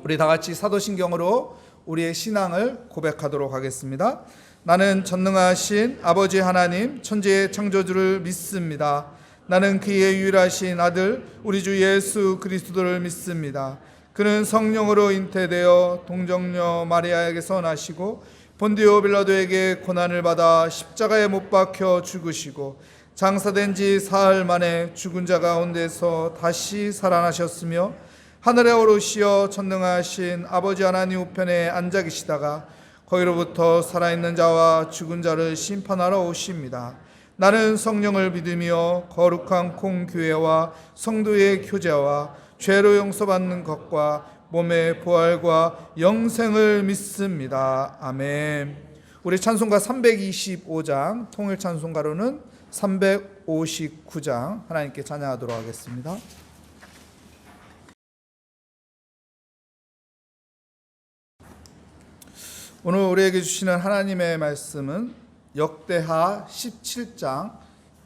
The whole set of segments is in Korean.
우리 다 같이 사도신경으로 우리의 신앙을 고백하도록 하겠습니다. 나는 전능하신 아버지 하나님 천지의 창조주를 믿습니다. 나는 그의 유일하신 아들 우리 주 예수 그리스도를 믿습니다. 그는 성령으로 잉태되어 동정녀 마리아에게서 나시고 본디오 빌라도에게 고난을 받아 십자가에 못 박혀 죽으시고 장사된 지 사흘 만에 죽은 자 가운데서 다시 살아나셨으며 하늘에 오르시어 전능하신 아버지 하나님 우편에 앉아 계시다가 거기로부터 살아있는 자와 죽은 자를 심판하러 오십니다. 나는 성령을 믿으며 거룩한 공교회와 성도의 교제와 죄로 용서받는 것과 몸의 부활과 영생을 믿습니다. 아멘. 우리 찬송가 325장, 통일 찬송가로는 359장 하나님께 찬양하도록 하겠습니다. 오늘 우리에게 주시는 하나님의 말씀은 역대하 17장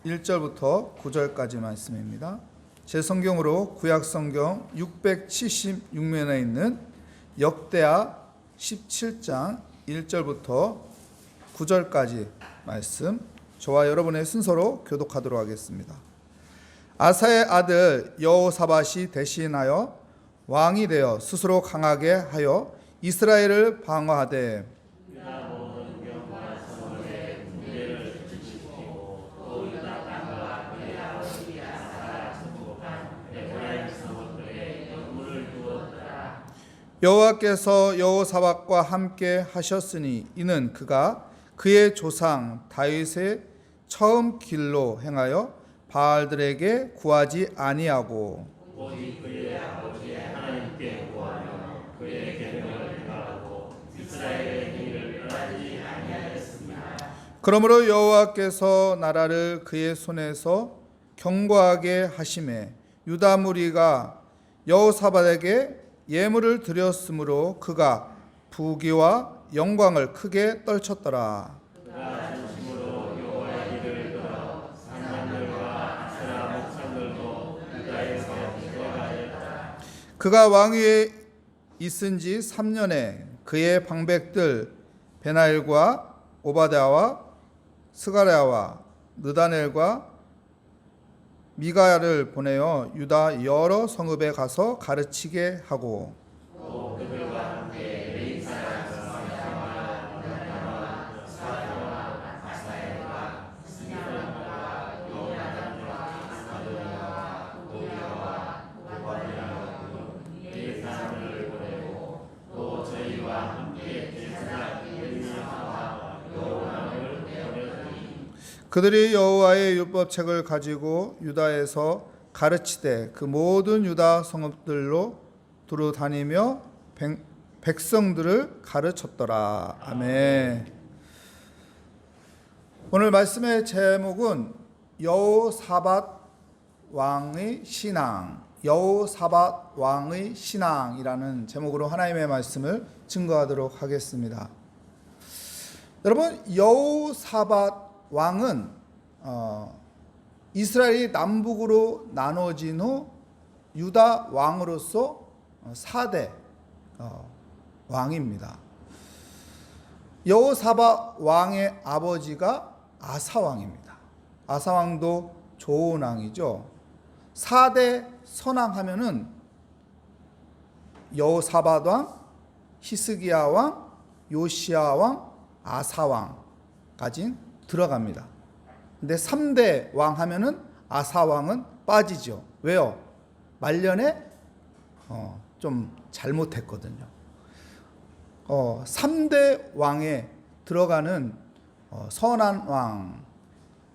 1절부터 9절까지 말씀입니다. 제 성경으로 구약성경 676면에 있는 역대하 17장 1절부터 9절까지 말씀, 저와 여러분의 순서로 교독하도록 하겠습니다. 아사의 아들 여호사밧이 대신하여 왕이 되어 스스로 강하게 하여 이스라엘을 방어하되 여호와께서 여호사밧과 함께 하셨으니 이는 그가 그의 조상 다윗의 처음 길로 행하여 바알들에게 구하지 아니하고 오직 그의 아버지 하나님께 구하며 그의 계명을 행하고 이스라엘의 행위를 떠나지 아니하였습니다. 그러므로 여호와께서 나라를 그의 손에서 견고하게 하심에 유다 무리가 여호사밧에게 예물을 드렸으므로 그가 부귀와 영광을 크게 떨쳤더라. 그가 진심으로 여호와의 길을 걸어 산들과 아세라 목산들도 유다에서 제거하였다. 그가 왕위에 있은 지 3년에 그의 방백들 베나엘과 오바댜와 스가랴와 느다넬과 미가야를 보내어 유다 여러 성읍에 가서 가르치게 하고 또 그들과 함께 레이사야 사야와 나다와 사야와 아사엘과 스미라와 요나단과 아도니와 도비아와 오바댜와 등 네 사람을 보내고 또 저희와 함께 제사장 엘리사와 요람을 보내더니 그들이 여호와의 율법책을 가지고 유다에서 가르치되 그 모든 유다 성읍들로 두루 다니며 백성들을 가르쳤더라. 아멘. 오늘 말씀의 제목은 여호사밧 왕의 신앙, 여호사밧 왕의 신앙이라는 제목으로 하나님의 말씀을 증거하도록 하겠습니다. 여러분, 여호사밧 왕은 이스라엘이 남북으로 나눠진 후 유다 왕으로서 4대 왕입니다. 여호사밧 왕의 아버지가 아사왕입니다. 아사왕도 좋은 왕이죠. 4대 선왕하면은 여호사밧 왕, 히스기야 왕, 요시야 왕, 아사왕까지 들어갑니다. 근데 3대 왕 하면은 아사왕은 빠지죠. 왜요? 말년에 좀 잘못했거든요. 3대 왕에 들어가는 선한 왕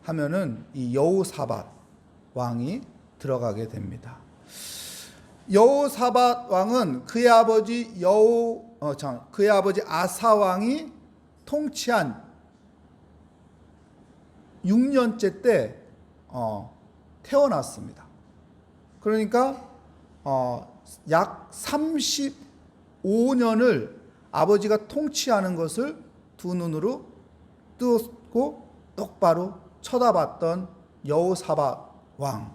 하면은 이 여호사밧 왕이 들어가게 됩니다. 여호사밧 왕은 그의 아버지 그의 아버지 아사 왕이 통치한 6년째 때 태어났습니다. 그러니까 약 35년을 아버지가 통치하는 것을 두 눈으로 뜨고 똑바로 쳐다봤던 여호사밧 왕.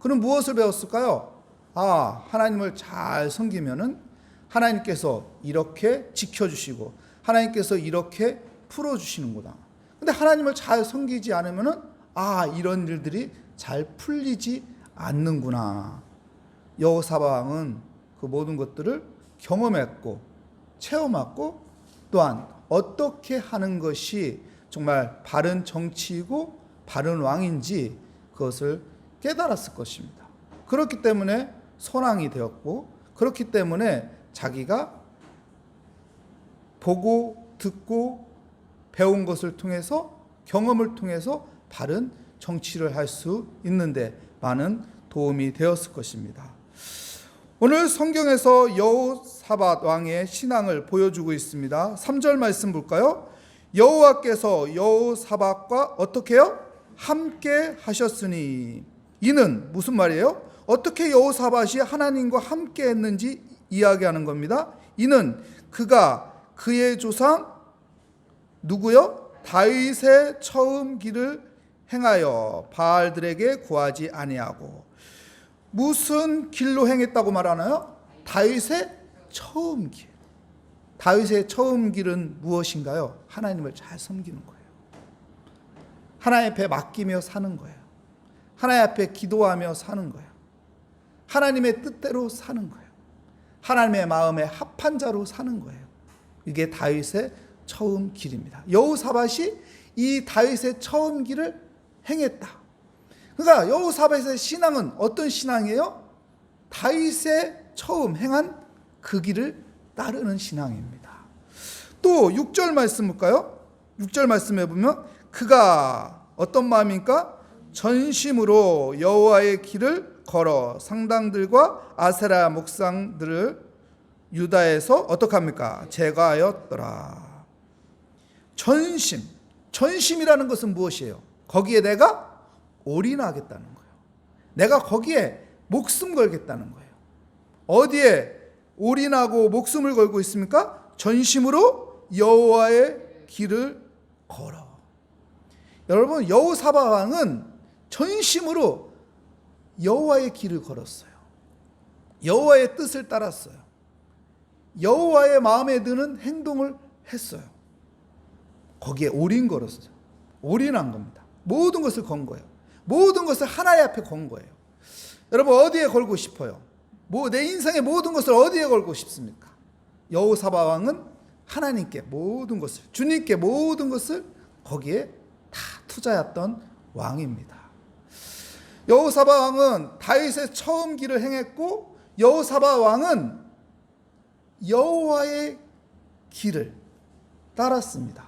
그는 무엇을 배웠을까요? 하나님을 잘 섬기면은 하나님께서 이렇게 지켜주시고 하나님께서 이렇게 풀어주시는구나. 근데 하나님을 잘 섬기지 않으면은 이런 일들이 잘 풀리지 않는구나. 여호사밧 왕은 그 모든 것들을 경험했고 체험했고 또한 어떻게 하는 것이 정말 바른 정치이고 바른 왕인지 그것을 깨달았을 것입니다. 그렇기 때문에 선왕이 되었고, 그렇기 때문에 자기가 보고 듣고 배운 것을 통해서, 경험을 통해서 바른 정치를 할 수 있는데 많은 도움이 되었을 것입니다. 오늘 성경에서 여호사밧 왕의 신앙을 보여주고 있습니다. 3절 말씀 볼까요? 여호와께서 여호사밧과 어떻게 해요? 함께 하셨으니. 이는 무슨 말이에요? 어떻게 여호사밧이 하나님과 함께 했는지 이야기하는 겁니다. 이는 그가 그의 조상 누구요? 다윗의 처음 길을 행하여 바알들에게 구하지 아니하고. 무슨 길로 행했다고 말하나요? 다윗의 처음 길. 다윗의 처음 길은 무엇인가요? 하나님을 잘 섬기는 거예요. 하나님 앞에 맡기며 사는 거예요. 하나님 앞에 기도하며 사는 거예요. 하나님의 뜻대로 사는 거예요. 하나님의 마음에 합한 자로 사는 거예요. 이게 다윗의 처음 길입니다. 여호사밧이 이 다윗의 처음 길을 행했다. 그러니까 여호사밧의 신앙은 어떤 신앙이에요? 다윗의 처음 행한 그 길을 따르는 신앙입니다. 또 6절 말씀 볼까요? 6절 말씀에 보면 그가 어떤 마음입니까? 전심으로 여호와의 길을 걸어 상당들과 아세라 목상들을 유다에서 어떡합니까? 제거하였더라. 전심이라는 것은 무엇이에요? 거기에 내가 올인하겠다는 거예요. 내가 거기에 목숨 걸겠다는 거예요. 어디에 올인하고 목숨을 걸고 있습니까? 전심으로 여호와의 길을 걸어. 여러분, 여호사밧 왕은 전심으로 여호와의 길을 걸었어요. 여호와의 뜻을 따랐어요. 여호와의 마음에 드는 행동을 했어요. 거기에 올인 걸었어요. 올인한 겁니다. 모든 것을 건 거예요. 모든 것을 하나님 앞에 건 거예요. 여러분, 어디에 걸고 싶어요? 내 인생의 모든 것을 어디에 걸고 싶습니까? 여호사밧 왕은 하나님께 모든 것을, 주님께 모든 것을 거기에 다 투자했던 왕입니다. 여호사밧 왕은 다윗의 처음 길을 행했고, 여호사밧 왕은 여호와의 길을 따랐습니다.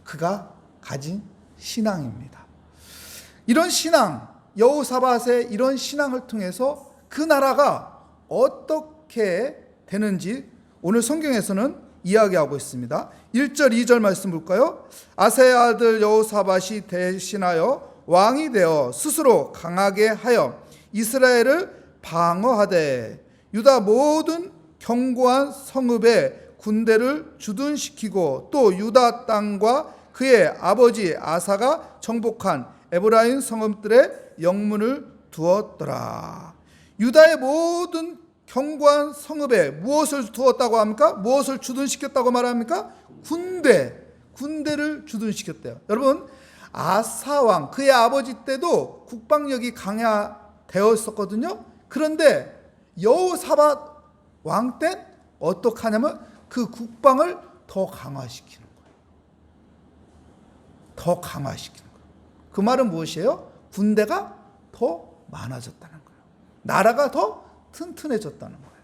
그가 가진 신앙입니다. 이런 신앙, 여호사밧의 이런 신앙을 통해서 그 나라가 어떻게 되는지 오늘 성경에서는 이야기하고 있습니다. 1절 2절 말씀 볼까요? 아사의 아들 여호사밧이 대신하여 왕이 되어 스스로 강하게 하여 이스라엘을 방어하되 유다 모든 견고한 성읍에 군대를 주둔시키고 또 유다 땅과 그의 아버지 아사가 정복한 에브라임 성읍들의 영문을 두었더라. 유다의 모든 견고한 성읍에 무엇을 두었다고 합니까? 무엇을 주둔시켰다고 말합니까? 군대를 주둔시켰대요. 여러분, 아사왕 그의 아버지 때도 국방력이 강화되었었거든요. 그런데 여호사밧 왕 때 어떻게 하냐면 그 국방을 더 강화시키는 거예요. 더 강화시키는 거예요. 그 말은 무엇이에요? 군대가 더 많아졌다는 거예요. 나라가 더 튼튼해졌다는 거예요.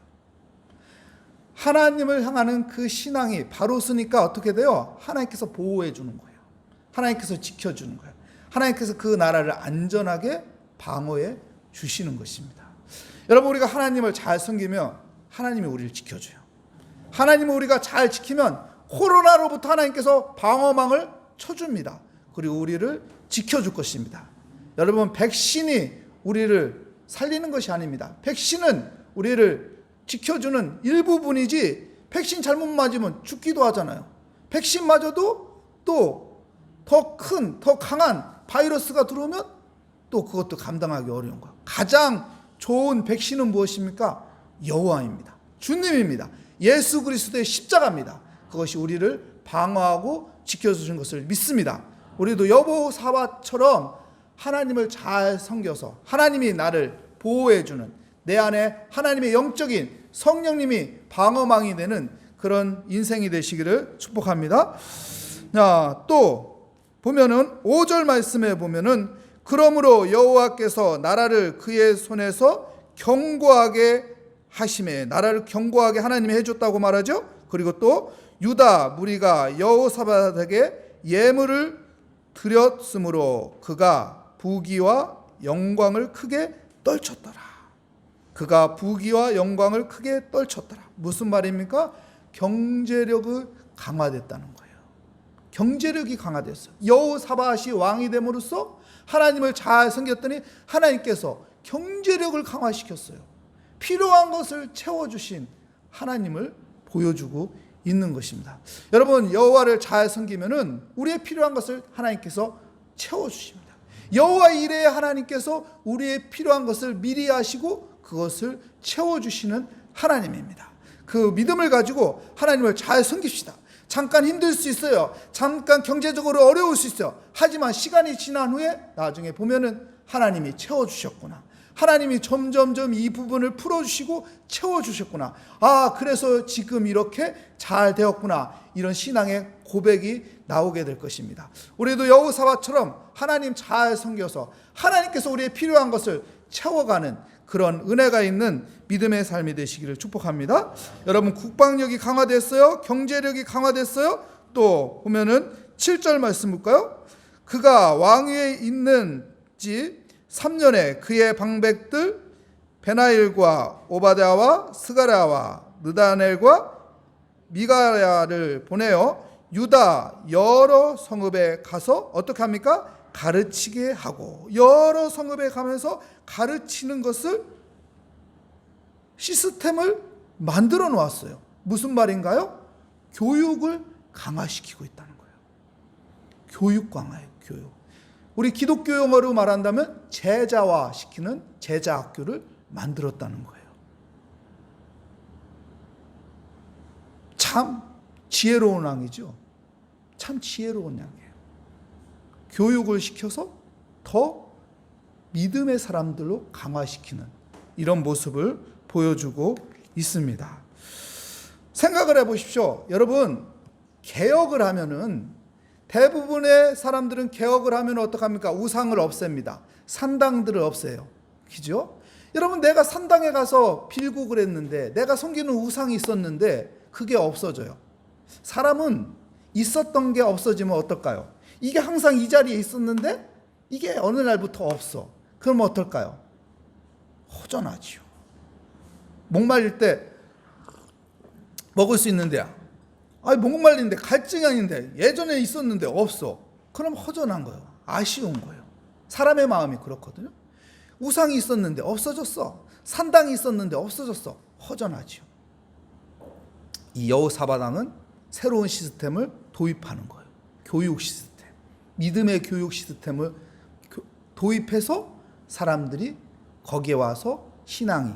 하나님을 향하는 그 신앙이 바로 쓰니까 어떻게 돼요? 하나님께서 보호해 주는 거예요. 하나님께서 지켜주는 거예요. 하나님께서 그 나라를 안전하게 방어해 주시는 것입니다. 여러분, 우리가 하나님을 잘 섬기면 하나님이 우리를 지켜줘요. 하나님을 우리가 잘 지키면 코로나로부터 하나님께서 방어망을 쳐줍니다. 그리고 우리를 지켜줄 것입니다. 여러분, 백신이 우리를 살리는 것이 아닙니다. 백신은 우리를 지켜주는 일부분이지, 백신 잘못 맞으면 죽기도 하잖아요. 백신 맞아도 또 더 큰, 더 강한 바이러스가 들어오면 또 그것도 감당하기 어려운 거예요. 가장 좋은 백신은 무엇입니까? 여호와입니다. 주님입니다. 예수 그리스도의 십자가입니다. 그것이 우리를 방어하고 지켜주신 것을 믿습니다. 우리도 여호사밧처럼 하나님을 잘 섬겨서 하나님이 나를 보호해주는, 내 안에 하나님의 영적인 성령님이 방어망이 되는 그런 인생이 되시기를 축복합니다. 자, 또 보면은 5절 말씀에 보면은 그러므로 여호와께서 나라를 그의 손에서 견고하게 하심에, 나라를 견고하게 하나님이 해줬다고 말하죠. 그리고 또 유다 무리가 여호사밧에게 예물을 드렸으므로 그가 부귀와 영광을 크게 떨쳤더라. 그가 부귀와 영광을 크게 떨쳤더라. 무슨 말입니까? 경제력이 강화됐다는 거예요. 경제력이 강화됐어요. 여호사밧이 왕이 됨으로써 하나님을 잘 섬겼더니 하나님께서 경제력을 강화시켰어요. 필요한 것을 채워주신 하나님을 보여주고 있는 것입니다. 여러분, 여호와를 잘 섬기면은 우리의 필요한 것을 하나님께서 채워주십니다. 여호와 이레의 하나님께서 우리의 필요한 것을 미리 하시고 그것을 채워주시는 하나님입니다. 그 믿음을 가지고 하나님을 잘 섬깁시다. 잠깐 힘들 수 있어요. 잠깐 경제적으로 어려울 수 있어요. 하지만 시간이 지난 후에 나중에 보면은 하나님이 채워주셨구나. 하나님이 점점점 이 부분을 풀어주시고 채워주셨구나. 아, 그래서 지금 이렇게 잘 되었구나. 이런 신앙의 고백이 나오게 될 것입니다. 우리도 여호사밧처럼 하나님 잘 섬겨서 하나님께서 우리의 필요한 것을 채워가는 그런 은혜가 있는 믿음의 삶이 되시기를 축복합니다. 여러분, 국방력이 강화됐어요. 경제력이 강화됐어요. 또 보면은 7절 말씀 볼까요? 그가 왕위에 있는지 3년에 그의 방백들 베나일과 오바댜와 스가랴와 느다넬과 미가야를 보내어 유다 여러 성읍에 가서 어떻게 합니까? 가르치게 하고, 여러 성읍에 가면서 가르치는 것을, 시스템을 만들어 놓았어요. 무슨 말인가요? 교육을 강화시키고 있다는 거예요. 교육 강화예요. 교육. 우리 기독교 용어로 말한다면 제자화시키는 제자학교를 만들었다는 거예요. 참 지혜로운 왕이죠. 참 지혜로운 왕이에요. 교육을 시켜서 더 믿음의 사람들로 강화시키는 이런 모습을 보여주고 있습니다. 생각을 해보십시오. 여러분, 개혁을 하면은, 대부분의 사람들은 개혁을 하면 어떡합니까? 우상을 없앱니다. 산당들을 없애요. 그죠? 여러분, 내가 산당에 가서 빌고 그랬는데, 내가 섬기는 우상이 있었는데 그게 없어져요. 사람은 있었던 게 없어지면 어떨까요? 이게 항상 이 자리에 있었는데 이게 어느 날부터 없어. 그럼 어떨까요? 허전하지요. 목말릴 때 먹을 수 있는데, 목말린데 갈증이 아닌데 예전에 있었는데 없어. 그럼 허전한 거예요. 아쉬운 거예요. 사람의 마음이 그렇거든요. 우상이 있었는데 없어졌어. 산당이 있었는데 없어졌어. 허전하지요. 이 여호사밧 왕은 새로운 시스템을 도입하는 거예요. 교육 시스템. 믿음의 교육 시스템을 도입해서 사람들이 거기에 와서 신앙이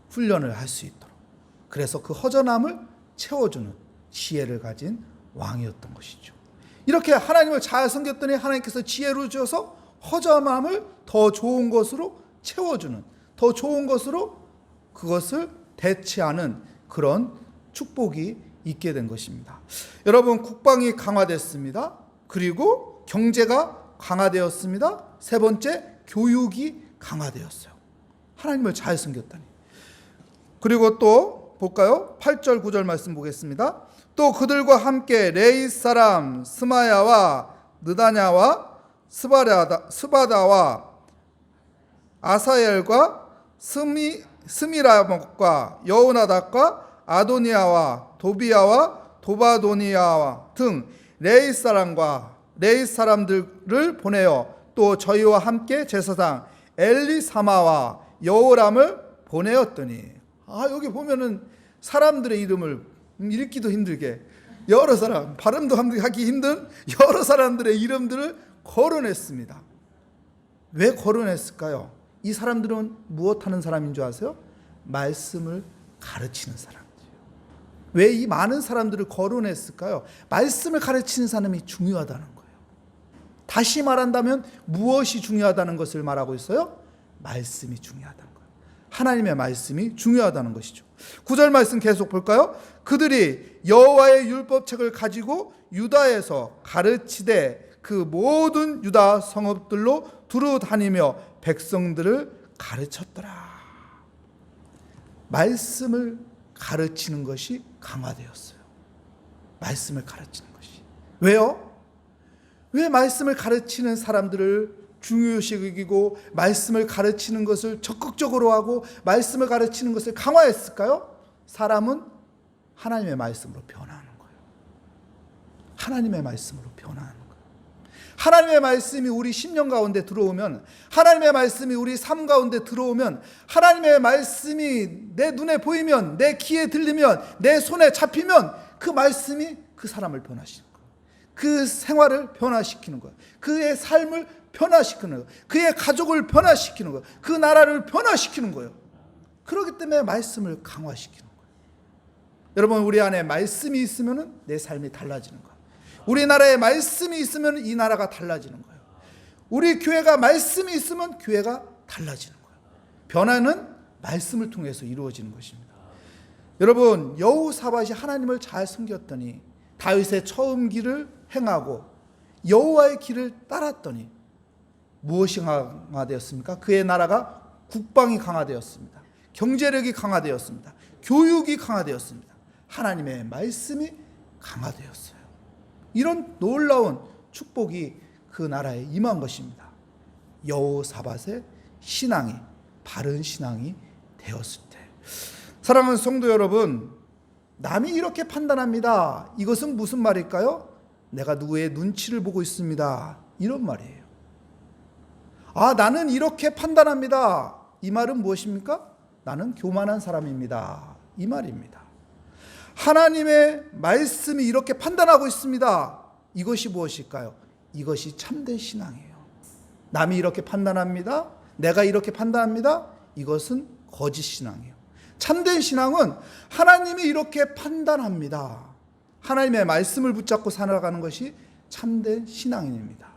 훈련을 할 수 있도록, 그래서 그 허전함을 채워주는 지혜를 가진 왕이었던 것이죠. 이렇게 하나님을 잘 섬겼더니 하나님께서 지혜를 주셔서 허전함을 더 좋은 것으로 채워주는, 더 좋은 것으로 그것을 대체하는 그런 축복이 있게 된 것입니다. 여러분, 국방이 강화됐습니다. 그리고 경제가 강화되었습니다. 세 번째, 교육이 강화되었어요. 하나님을 잘 섬겼다니. 그리고 또 볼까요? 8절 9절 말씀 보겠습니다. 또 그들과 함께 레이 사람 스마야와 느다냐와 스바다와 아사엘과 스미라목과 여호나답과 아도니아와 도비야와 도바도니아와 등 레이 사람들을 보내어 또 저희와 함께 제사장 엘리사마와 여호람을 보내었더니, 여기 보면은 사람들의 이름을 읽기도 힘들게, 여러 사람, 발음도 하기 힘든 여러 사람들의 이름들을 거론했습니다. 왜 거론했을까요? 이 사람들은 무엇하는 사람인 줄 아세요? 말씀을 가르치는 사람. 왜 이 많은 사람들을 거론했을까요? 말씀을 가르치는 사람이 중요하다는 거예요. 다시 말한다면 무엇이 중요하다는 것을 말하고 있어요? 말씀이 중요하다는 거예요. 하나님의 말씀이 중요하다는 것이죠. 9절 말씀 계속 볼까요? 그들이 여호와의 율법책을 가지고 유다에서 가르치되 그 모든 유다 성읍들로 두루 다니며 백성들을 가르쳤더라. 말씀을 가르치는 것이 강화되었어요. 말씀을 가르치는 것이. 왜요? 왜 말씀을 가르치는 사람들을 중요시 여기고 말씀을 가르치는 것을 적극적으로 하고 말씀을 가르치는 것을 강화했을까요? 사람은 하나님의 말씀으로 변화하는 거예요. 하나님의 말씀으로 변화하는 거예요. 하나님의 말씀이 우리 심령 가운데 들어오면, 하나님의 말씀이 우리 삶 가운데 들어오면, 하나님의 말씀이 내 눈에 보이면, 내 귀에 들리면, 내 손에 잡히면 그 말씀이 그 사람을 변화시키는 거예요. 그 생활을 변화시키는 거예요. 그의 삶을 변화시키는 거예요. 그의 가족을 변화시키는 거예요. 그 나라를 변화시키는 거예요. 그렇기 때문에 말씀을 강화시키는 거예요. 여러분, 우리 안에 말씀이 있으면 내 삶이 달라지는 거예요. 우리나라에 말씀이 있으면 이 나라가 달라지는 거예요. 우리 교회가 말씀이 있으면 교회가 달라지는 거예요. 변화는 말씀을 통해서 이루어지는 것입니다. 여러분, 여호사밧이 하나님을 잘 섬겼더니 다윗의 처음 길을 행하고 여호와의 길을 따랐더니 무엇이 강화되었습니까? 그의 나라가 국방이 강화되었습니다. 경제력이 강화되었습니다. 교육이 강화되었습니다. 하나님의 말씀이 강화되었어요. 이런 놀라운 축복이 그 나라에 임한 것입니다. 여호사밧의 신앙이 바른 신앙이 되었을 때. 사랑하는 성도 여러분, 남이 이렇게 판단합니다. 이것은 무슨 말일까요? 내가 누구의 눈치를 보고 있습니다. 이런 말이에요. 나는 이렇게 판단합니다. 이 말은 무엇입니까? 나는 교만한 사람입니다. 이 말입니다. 하나님의 말씀이 이렇게 판단하고 있습니다. 이것이 무엇일까요? 이것이 참된 신앙이에요. 남이 이렇게 판단합니다. 내가 이렇게 판단합니다. 이것은 거짓 신앙이에요. 참된 신앙은 하나님이 이렇게 판단합니다. 하나님의 말씀을 붙잡고 살아가는 것이 참된 신앙인입니다.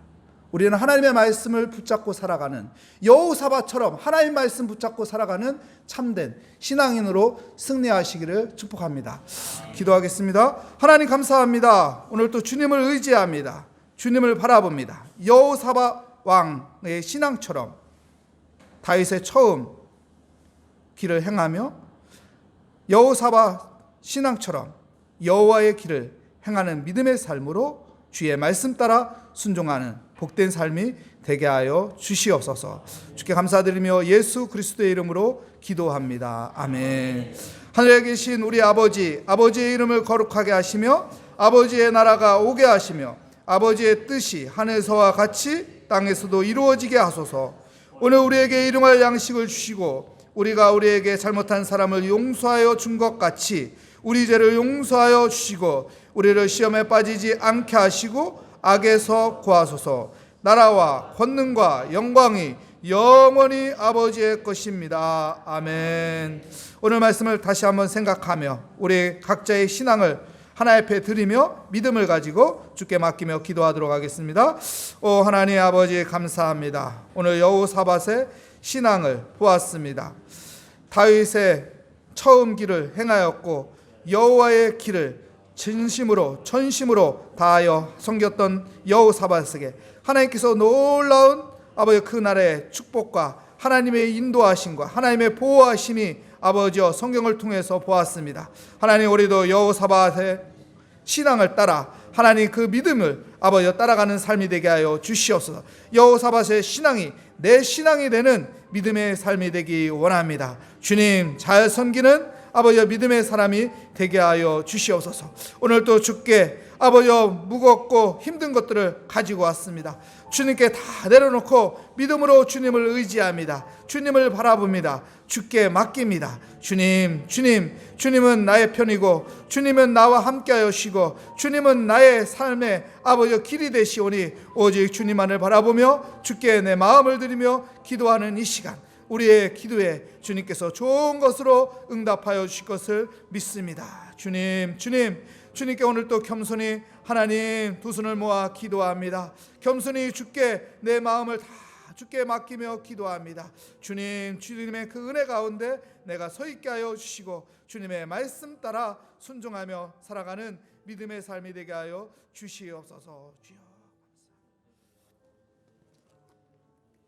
우리는 하나님의 말씀을 붙잡고 살아가는 여호사밧처럼 하나님의 말씀 붙잡고 살아가는 참된 신앙인으로 승리하시기를 축복합니다. 기도하겠습니다. 하나님 감사합니다. 오늘 또 주님을 의지합니다. 주님을 바라봅니다. 여호사밧 왕의 신앙처럼 다윗의 처음 길을 행하며 여호사밧 신앙처럼 여호와의 길을 행하는 믿음의 삶으로 주의 말씀 따라 순종하는 복된 삶이 되게 하여 주시옵소서. 주께 감사드리며 예수 그리스도의 이름으로 기도합니다. 아멘. 하늘에 계신 우리 아버지, 아버지의 이름을 거룩하게 하시며 아버지의 나라가 오게 하시며 아버지의 뜻이 하늘에서와 같이 땅에서도 이루어지게 하소서. 오늘 우리에게 일용할 양식을 주시고 우리가 우리에게 잘못한 사람을 용서하여 준 것 같이 우리 죄를 용서하여 주시고 우리를 시험에 빠지지 않게 하시고 악에서 구하소서. 나라와 권능과 영광이 영원히 아버지의 것입니다. 아멘. 오늘 말씀을 다시 한번 생각하며 우리 각자의 신앙을 하나 앞에 드리며 믿음을 가지고 주께 맡기며 기도하도록 하겠습니다. 오 하나님 아버지 감사합니다. 오늘 여호사밧의 신앙을 보았습니다. 다윗의 처음 길을 행하였고 여호와의 길을 진심으로 전심으로 다하여 섬겼던 여호사밧에게 하나님께서 놀라운 아버지 그 나라의 축복과 하나님의 인도하심과 하나님의 보호하심이 아버지여 성경을 통해서 보았습니다. 하나님 우리도 여호사밧의 신앙을 따라 하나님 그 믿음을 아버지여 따라가는 삶이 되게 하여 주시옵소서. 여호사밧의 신앙이 내 신앙이 되는 믿음의 삶이 되기 원합니다. 주님 잘 섬기는 아버지여 믿음의 사람이 되게 하여 주시옵소서. 오늘 또 주께 아버지여 무겁고 힘든 것들을 가지고 왔습니다. 주님께 다 내려놓고 믿음으로 주님을 의지합니다. 주님을 바라봅니다. 주께 맡깁니다. 주님은 나의 편이고 주님은 나와 함께하여 시고 주님은 나의 삶의 아버지여 길이 되시오니 오직 주님만을 바라보며 주께 내 마음을 드리며 기도하는 이 시간 우리의 기도에 주님께서 좋은 것으로 응답하여 주실 것을 믿습니다. 주님께 오늘 또 겸손히 하나님 두 손을 모아 기도합니다. 겸손히 주께 내 마음을 다 주께 맡기며 기도합니다. 주님의 그 은혜 가운데 내가 서 있게 하여 주시고 주님의 말씀 따라 순종하며 살아가는 믿음의 삶이 되게 하여 주시옵소서. 주여.